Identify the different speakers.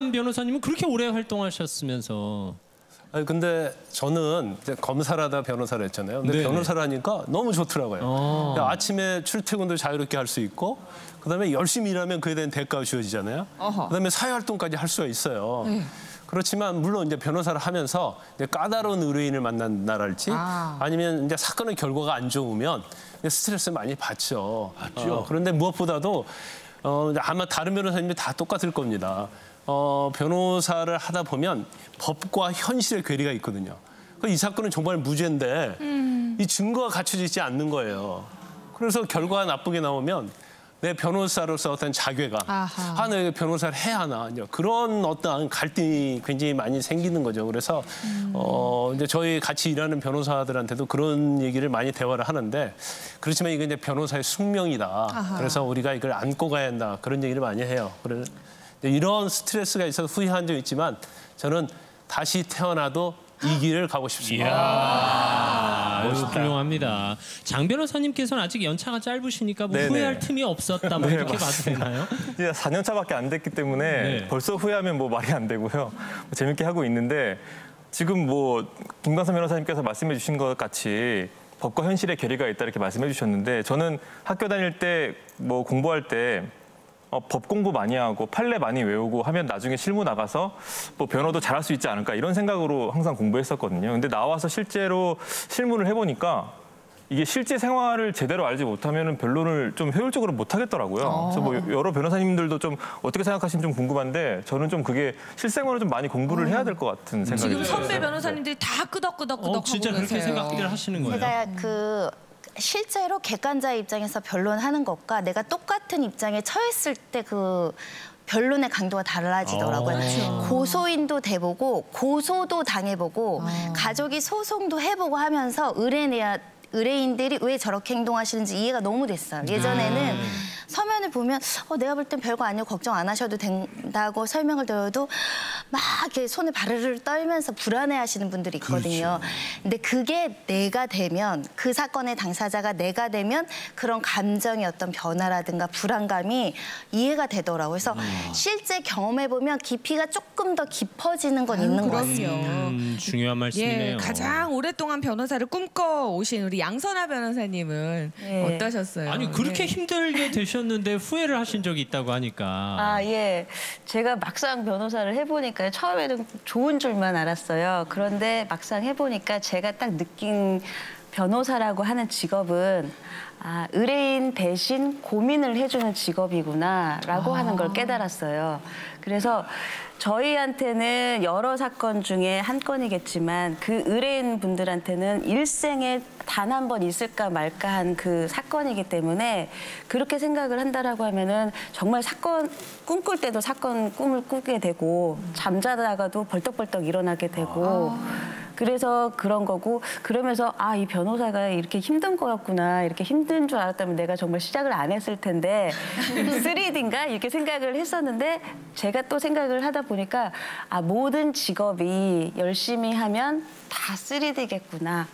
Speaker 1: 변호사님은 그렇게 오래 활동하셨으면서.
Speaker 2: 아니 근데 저는 이제 검사를 하다 변호사를 했잖아요. 근데
Speaker 1: 네네.
Speaker 2: 변호사를 하니까 너무 좋더라고요. 아침에 출퇴근도 자유롭게 할 수 있고, 그다음에 열심히 일하면 그에 대한 대가가 주어지잖아요. 그다음에 사회활동까지 할 수가 있어요. 그렇지만 물론 이제 변호사를 하면서 이제 까다로운 의뢰인을 만난다랄지 아니면 이제 사건의 결과가 안 좋으면 스트레스 많이 받죠. 그런데 무엇보다도 아마 다른 변호사님이 다 똑같을 겁니다. 변호사를 하다 보면 법과 현실의 괴리가 있거든요. 이 사건은 정말 무죄인데 이 증거가 갖춰지지 않는 거예요. 그래서 결과가 나쁘게 나오면 내 변호사로서 어떤 자괴감, 내가 변호사를 해야 하나, 그런 어떤 갈등이 굉장히 많이 생기는 거죠. 그래서 이제 저희 같이 일하는 변호사들한테도 그런 얘기를 많이 대화를 하는데, 그렇지만 이게 이제 변호사의 숙명이다. 그래서 우리가 이걸 안고 가야 한다. 그런 얘기를 많이 해요. 그래서 이런 스트레스가 있어서 후회한 적이 있지만 저는 다시 태어나도 이 길을 가고 싶습니다.
Speaker 1: 훌륭합니다. 장 변호사님께서는 아직 연차가 짧으시니까 뭐 후회할 틈이 없었다, 뭐 이렇게 봐도 되나요?
Speaker 3: 이제 4년 차밖에 안 됐기 때문에 벌써 후회하면 뭐 말이 안 되고요. 재밌게 하고 있는데, 지금 뭐 김광선 변호사님께서 말씀해 주신 것 같이 법과 현실의 괴리가 있다 이렇게 말씀해 주셨는데, 저는 학교 다닐 때 뭐 공부할 때 법 공부 많이 하고 판례 많이 외우고 하면 나중에 실무 나가서 뭐 변호도 잘할 수 있지 않을까 이런 생각으로 항상 공부했었거든요. 근데 나와서 실제로 실무를 해보니까 이게 실제 생활을 제대로 알지 못하면 변론을 좀 효율적으로 못 하겠더라고요. 그래서 뭐 여러 변호사님들도 좀 어떻게 생각하시는지 좀 궁금한데, 저는 좀 그게 실생활을 좀 많이 공부를 해야 될 것 같은 생각이 들어요.
Speaker 4: 지금 선배 변호사님들이 다 끄덕끄덕
Speaker 1: 진짜
Speaker 4: 하고
Speaker 1: 그렇게
Speaker 4: 계세요.
Speaker 1: 생각들 하시는 거예요?
Speaker 5: 제가 실제로 객관자의 입장에서 변론하는 것과 내가 똑같은 입장에 처했을 때 그 변론의 강도가 달라지더라고요. 고소인도 돼보고 고소도 당해보고 가족이 소송도 해보고 하면서 의뢰인들이 왜 저렇게 행동하시는지 이해가 너무 됐어요. 예전에는 서면을 보면 내가 볼 땐 별거 아니고 걱정 안 하셔도 된다고 설명을 드려도 막 이렇게 손을 바르르 떨면서 불안해하시는 분들이 있거든요. 근데 그게 내가 되면, 그 사건의 당사자가 내가 되면 그런 감정의 어떤 변화라든가 불안감이 이해가 되더라고요. 그래서 실제 경험해보면 깊이가 조금 더 깊어지는 건 있는 것 같습니다.
Speaker 1: 중요한 말씀이네요.
Speaker 4: 가장 오랫동안 변호사를 꿈꿔 오신 우리 양선아 변호사님은 어떠셨어요?
Speaker 1: 아니 그렇게 힘들게 되셨는데 후회를 하신 적이 있다고 하니까.
Speaker 5: 제가 막상 변호사를 해보니까 처음에는 좋은 줄만 알았어요. 그런데 막상 해보니까 제가 딱 느낀 변호사라고 하는 직업은 의뢰인 대신 고민을 해주는 직업이구나라고 하는 걸 깨달았어요. 그래서 저희한테는 여러 사건 중에 한 건이겠지만 그 의뢰인 분들한테는 일생에 단 한 번 있을까 말까 한 그 사건이기 때문에, 그렇게 생각을 한다라고 하면은 정말 사건 꿈꿀 때도 사건 꿈을 꾸게 되고 잠자다가도 벌떡벌떡 일어나게 되고 그래서 그런 거고, 그러면서 이 변호사가 이렇게 힘든 거였구나, 이렇게 힘든 줄 알았다면 내가 정말 시작을 안 했을 텐데 3D인가 이렇게 생각을 했었는데, 제가 또 생각을 하다 보니까 모든 직업이 열심히 하면 다 3D겠구나.